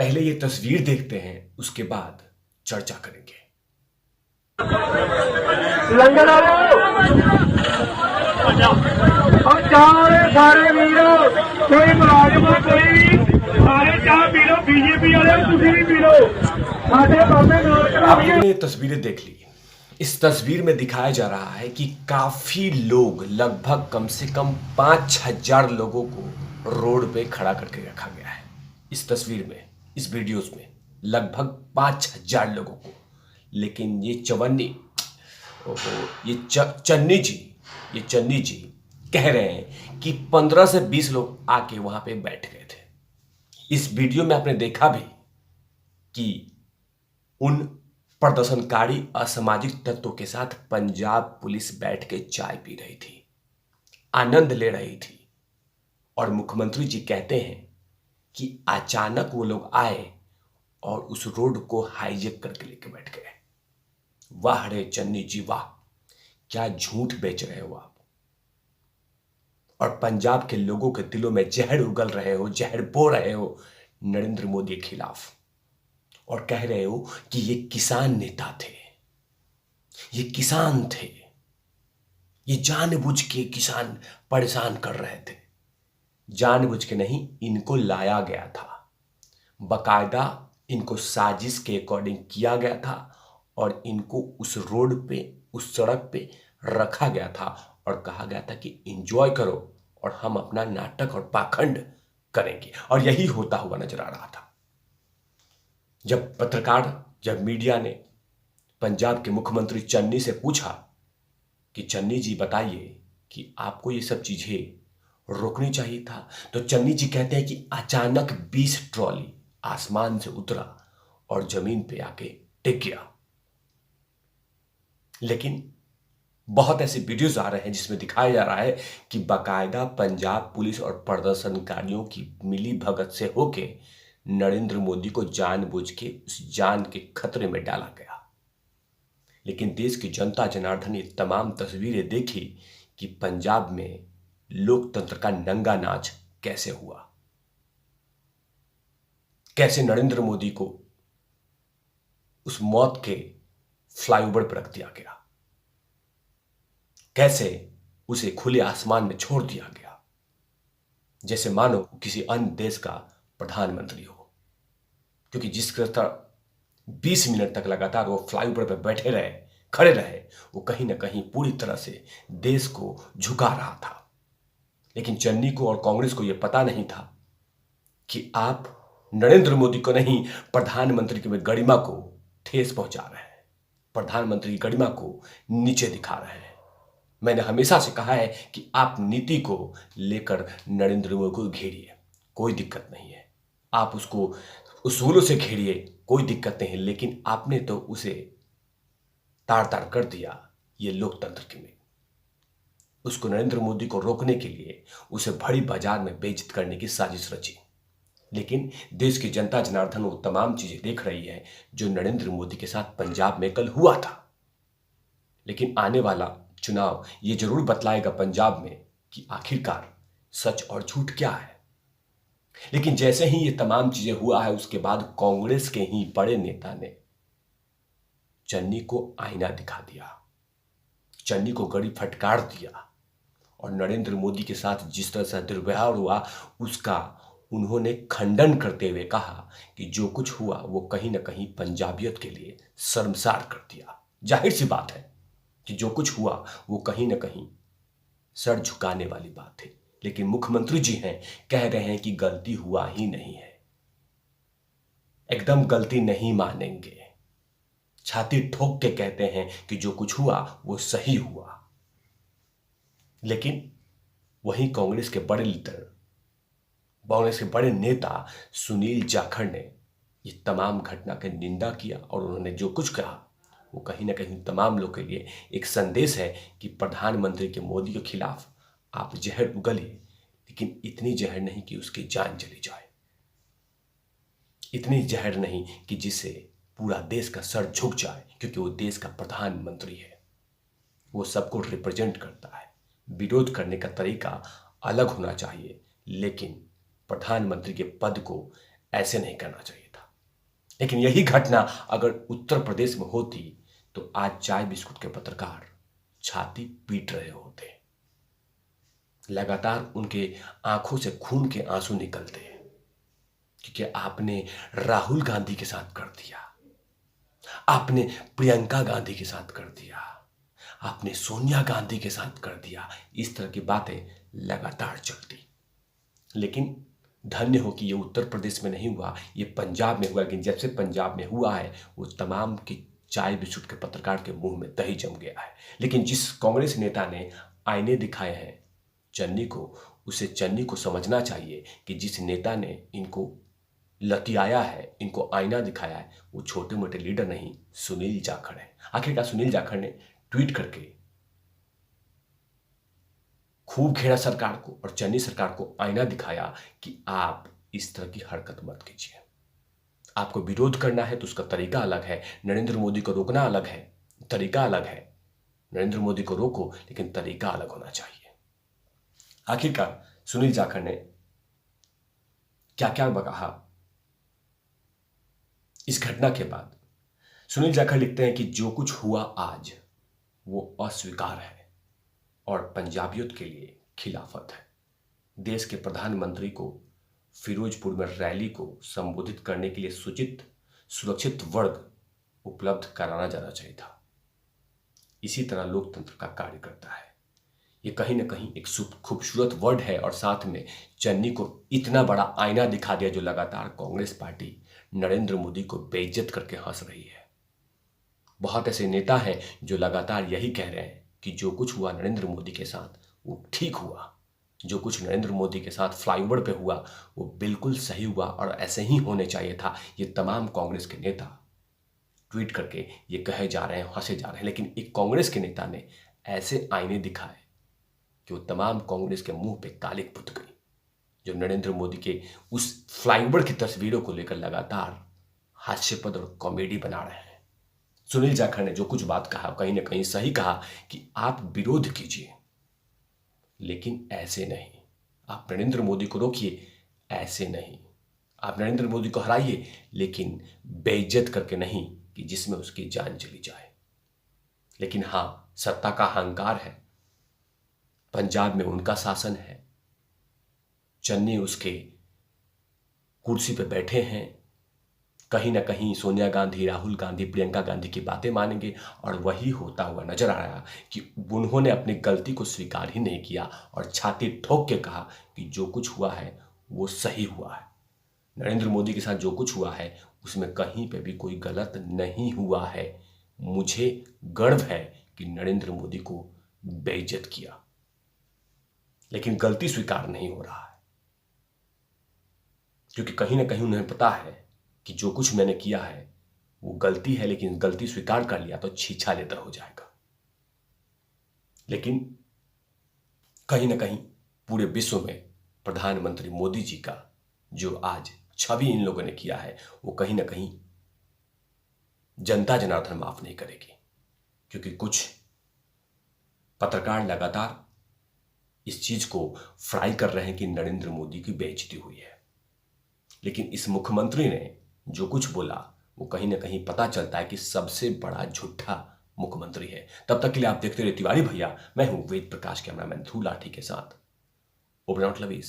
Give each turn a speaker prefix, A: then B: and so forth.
A: पहले ये तस्वीर देखते हैं, उसके बाद चर्चा करेंगे।
B: लंगर और सारे वीरो कोई मुलाजिम कोई भी सारे चाह पी लो, बीजेपी वाले तुम भी पी लो।
A: आप लोगों ने ये तस्वीरें देख ली। इस तस्वीर में दिखाया जा रहा है कि काफी लोग, लगभग कम से कम 5,000 लोगों को रोड पे खड़ा करके रखा गया है। इस तस्वीर में, इस वीडियोस में लगभग 5,000 लोगों को। लेकिन ये चन्नी जी कह रहे हैं कि 15 से 20 लोग आके वहां पे बैठ गए थे। इस वीडियो में आपने देखा भी कि उन प्रदर्शनकारी असामाजिक तत्वों के साथ पंजाब पुलिस बैठ के चाय पी रही थी, आनंद ले रही थी। और मुख्यमंत्री जी कहते हैं कि अचानक वो लोग आए और उस रोड को हाईजेक करके लेके बैठ गए। वाह रे चन्नी जी वाह, क्या झूठ बेच रहे हो आप, और पंजाब के लोगों के दिलों में जहर उगल रहे हो, जहर बो रहे हो नरेंद्र मोदी के खिलाफ, और कह रहे हो कि ये किसान नेता थे, ये किसान थे, ये जानबूझ के किसान परेशान कर रहे थे। जानबूझ के नहीं, इनको लाया गया था, बकायदा इनको साजिश के अकॉर्डिंग किया गया था और इनको उस रोड पे, उस सड़क पे रखा गया था और कहा गया था कि एंजॉय करो और हम अपना नाटक और पाखंड करेंगे। और यही होता हुआ नजर आ रहा था। जब मीडिया ने पंजाब के मुख्यमंत्री चन्नी से पूछा कि चन्नी जी बताइए कि आपको ये सब चीजें रोकनी चाहिए था, तो चन्नी जी कहते हैं कि अचानक 20 ट्रॉली आसमान से उतरा और जमीन पे आके टिक गया। लेकिन बहुत ऐसे वीडियोस आ रहे हैं जिसमें दिखाया जा रहा है कि बाकायदा पंजाब पुलिस और प्रदर्शनकारियों की मिली भगत से होके नरेंद्र मोदी को जानबूझ के उस जान के खतरे में डाला गया। लेकिन देश की जनता जनार्दन ने तमाम तस्वीरें देखी कि पंजाब में लोकतंत्र का नंगा नाच कैसे हुआ, कैसे नरेंद्र मोदी को उस मौत के फ्लाईओवर पर रख दिया गया, कैसे उसे खुले आसमान में छोड़ दिया गया, जैसे मानो किसी अन्य देश का प्रधानमंत्री हो। क्योंकि जिस तरह 20 मिनट तक लगातार वो फ्लाईओवर पर बैठे रहे, खड़े रहे, वो कहीं ना कहीं पूरी तरह से देश को झुका रहा था। लेकिन चन्नी को और कांग्रेस को यह पता नहीं था कि आप नरेंद्र मोदी को नहीं, प्रधानमंत्री की गरिमा को ठेस पहुंचा रहे हैं, प्रधानमंत्री की गरिमा को नीचे दिखा रहे हैं। मैंने हमेशा से कहा है कि आप नीति को लेकर नरेंद्र मोदी को घेरिए, कोई दिक्कत नहीं है, आप उसको उसूलों से घेरिए, कोई दिक्कत नहीं है। लेकिन आपने तो उसे तार तार कर दिया ये लोकतंत्र के में। उसको नरेंद्र मोदी को रोकने के लिए उसे बड़ी बाजार में बेइज्जत करने की साजिश रची। लेकिन देश की जनता जनार्दन वो तमाम चीजें देख रही है जो नरेंद्र मोदी के साथ पंजाब में कल हुआ था। लेकिन आने वाला चुनाव ये जरूर बतलाएगा पंजाब में कि आखिरकार सच और झूठ क्या है। लेकिन जैसे ही ये तमाम चीजें हुआ है, उसके बाद कांग्रेस के ही बड़े नेता ने चन्नी को आईना दिखा दिया, चन्नी को गड़ी फटकार दिया और नरेंद्र मोदी के साथ जिस तरह से दुर्व्यवहार हुआ उसका उन्होंने खंडन करते हुए कहा कि जो कुछ हुआ वो कहीं ना कहीं पंजाबियत के लिए शर्मसार कर दिया। जाहिर सी बात है कि जो कुछ हुआ वो कहीं ना कहीं सर झुकाने वाली बात थी। लेकिन मुख्यमंत्री जी हैं, कह रहे हैं कि गलती हुआ ही नहीं है, एकदम गलती नहीं मानेंगे, छाती ठोक के कहते हैं कि जो कुछ हुआ वो सही हुआ। लेकिन वहीं कांग्रेस के बड़े लीडर, कांग्रेस के बड़े नेता सुनील जाखड़ ने ये तमाम घटना की निंदा किया और उन्होंने जो कुछ कहा वो कहीं ना कहीं तमाम लोग के लिए एक संदेश है कि प्रधानमंत्री के मोदी के खिलाफ आप जहर उगलिए, लेकिन इतनी जहर नहीं कि उसकी जान चली जाए, इतनी जहर नहीं कि जिससे पूरा देश का सर झुक जाए। क्योंकि वो देश का प्रधानमंत्री है, वो सबको रिप्रेजेंट करता है। विरोध करने का तरीका अलग होना चाहिए, लेकिन प्रधानमंत्री के पद को ऐसे नहीं करना चाहिए था। लेकिन यही घटना अगर उत्तर प्रदेश में होती तो आज चाय बिस्कुट के पत्रकार छाती पीट रहे होते। लगातार उनके आंखों से खून के आंसू निकलते, क्योंकि आपने राहुल गांधी के साथ कर दिया, आपने प्रियंका गांधी के साथ कर दिया, आपने सोनिया गांधी के साथ कर दिया। इस तरह की बातें लगातार चलती। लेकिन धन्य हो कि ये उत्तर प्रदेश में नहीं हुआ, ये पंजाब में हुआ। लेकिन जब से पंजाब में हुआ है वो तमाम की चाय बिस्कुट के पत्रकार के मुंह में दही जम गया है। लेकिन जिस कांग्रेस नेता ने आईने दिखाए हैं चन्नी को, उसे चन्नी को समझना चाहिए कि जिस नेता ने इनको लतियाया है, इनको आईना दिखाया है, वो छोटे मोटे लीडर नहीं, सुनील जाखड़ है। आखिरकार सुनील जाखड़ ने ट्वीट करके खूब घेरा सरकार को और चन्नी सरकार को आईना दिखाया कि आप इस तरह की हरकत मत कीजिए। आपको विरोध करना है तो उसका तरीका अलग है, नरेंद्र मोदी को रोकना अलग है, तरीका अलग है। नरेंद्र मोदी को रोको, लेकिन तरीका अलग होना चाहिए। आखिरकार सुनील जाखड़ ने क्या क्या कहा इस घटना के बाद। सुनील जाखड़ लिखते हैं कि जो कुछ हुआ आज वो अस्वीकार है और पंजाबियत के लिए खिलाफत है। देश के प्रधानमंत्री को फिरोजपुर में रैली को संबोधित करने के लिए सुरक्षित वर्ग उपलब्ध कराना जाना चाहिए था। इसी तरह लोकतंत्र का कार्य करता है। ये कहीं ना कहीं एक खूबसूरत वर्ड है और साथ में चन्नी को इतना बड़ा आईना दिखा दिया जो लगातार कांग्रेस पार्टी नरेंद्र मोदी को बेइज्जत करके हंस रही है। बहुत ऐसे नेता हैं जो लगातार यही कह रहे हैं कि जो कुछ हुआ नरेंद्र मोदी के साथ वो ठीक हुआ, जो कुछ नरेंद्र मोदी के साथ फ्लाईओवर पे हुआ वो बिल्कुल सही हुआ और ऐसे ही होने चाहिए था। ये तमाम कांग्रेस के नेता ट्वीट करके ये कहे जा रहे हैं, हंसे जा रहे हैं। लेकिन एक कांग्रेस के नेता ने ऐसे आईने दिखाए कि वो तमाम कांग्रेस के मुंह पे कालिक पुत गई, जो नरेंद्र मोदी के उस फ्लाईओवर की तस्वीरों को लेकर लगातार हास्यपद और कॉमेडी बना रहे हैं। सुनील जाखड़ ने जो कुछ बात कहा कहीं ना कहीं सही कहा कि आप विरोध कीजिए, लेकिन ऐसे नहीं। आप नरेंद्र मोदी को रोकिए, ऐसे नहीं। आप नरेंद्र मोदी को हराइए, लेकिन बेइज्जत करके नहीं कि जिसमें उसकी जान चली जाए। लेकिन हां, सत्ता का अहंकार है, पंजाब में उनका शासन है, चन्नी उसके कुर्सी पे बैठे हैं। कहीं ना कहीं सोनिया गांधी, राहुल गांधी, प्रियंका गांधी की बातें मानेंगे और वही होता हुआ नजर आ रहा कि उन्होंने अपनी गलती को स्वीकार ही नहीं किया और छाती ठोक के कहा कि जो कुछ हुआ है वो सही हुआ है। नरेंद्र मोदी के साथ जो कुछ हुआ है उसमें कहीं पे भी कोई गलत नहीं हुआ है। मुझे गर्व है कि नरेंद्र मोदी को बेइज्जत किया, लेकिन गलती स्वीकार नहीं हो रहा है, क्योंकि कहीं ना कहीं उन्हें पता है कि जो कुछ मैंने किया है वो गलती है, लेकिन गलती स्वीकार कर लिया तो छीछा लेतर हो जाएगा। लेकिन कहीं ना कहीं पूरे विश्व में प्रधानमंत्री मोदी जी का जो आज छवि इन लोगों ने किया है वो कहीं ना कहीं जनता जनार्दन माफ नहीं करेगी, क्योंकि कुछ पत्रकार लगातार इस चीज को फ्राई कर रहे हैं कि नरेंद्र मोदी की बेइज्जती हुई है। लेकिन इस मुख्यमंत्री ने जो कुछ बोला वो कहीं ना कहीं पता चलता है कि सबसे बड़ा झूठा मुख्यमंत्री है। तब तक के लिए आप देखते रहिए तिवारी भैया। मैं हूं वेद प्रकाश, कैमरामैन ध्रुव लाठी के साथ। Over out lovies.